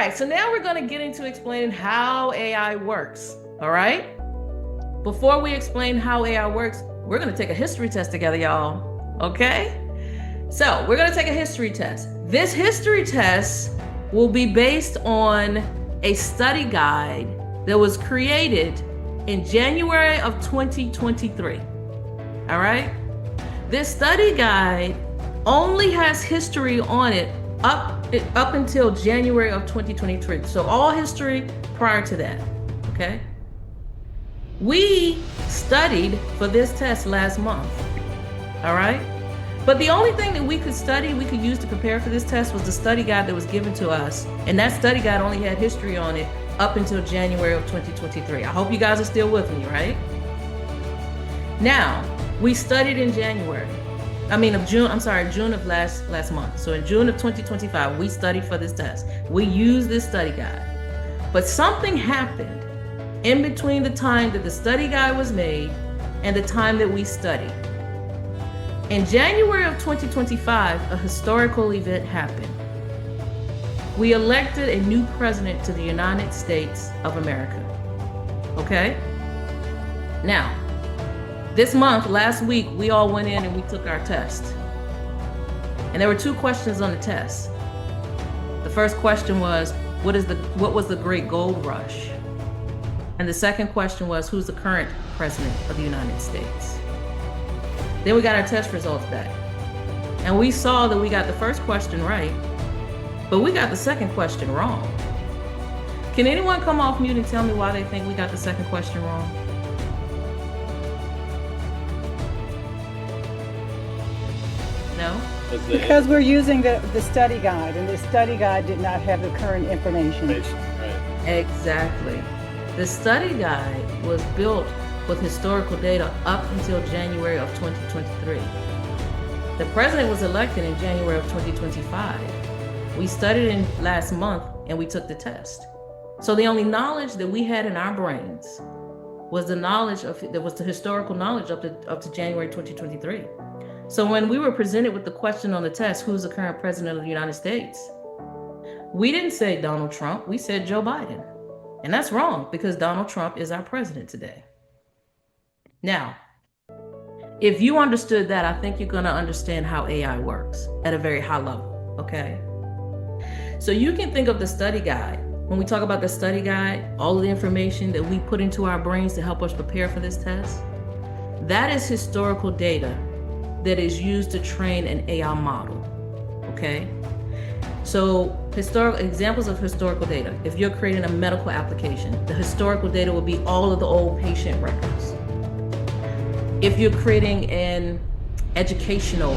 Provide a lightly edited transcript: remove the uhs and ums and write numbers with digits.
right, so now we're going to get into explaining how AI works. All right. Before we explain how AI works, we're going to take a history test together, y'all. Okay. So we're going to take a history test. This history test will be based on a study guide that was created in January of 2023. All right. This study guide only has history on it up until January of 2023. So all history prior to that. Okay. We studied for this test last month. All right. But the only thing that we could use to prepare for this test was the study guide that was given to us. And that study guide only had history on it up until January of 2023. I hope you guys are still with me, right? Now, we studied in June of last month. So in June of 2025, we studied for this test. We used this study guide. But something happened in between the time that the study guide was made and the time that we studied. In January of 2025, a historical event happened. We elected a new president to the United States of America. Okay? Now, last week, we all went in and we took our test. And there were two questions on the test. The first question was, what was the Great Gold Rush? And the second question was, who's the current president of the United States? Then we got our test results back. And we saw that we got the first question right, but we got the second question wrong. Can anyone come off mute and tell me why they think we got the second question wrong? No? Because we're using the study guide, and the study guide did not have the current information. Right. Exactly. The study guide was built with historical data up until January of 2023. The president was elected in January of 2025. We studied in last month and we took the test. So the only knowledge that we had in our brains was the historical knowledge up to January 2023. So when we were presented with the question on the test, who's the current president of the United States? We didn't say Donald Trump, we said Joe Biden. And that's wrong because Donald Trump is our president today. Now, if you understood that, I think you're going to understand how AI works at a very high level, okay? So you can think of the study guide. When we talk about the study guide, all of the information that we put into our brains to help us prepare for this test, that is historical data that is used to train an AI model, okay? So examples of historical data. If you're creating a medical application, the historical data will be all of the old patient records. If you're creating an educational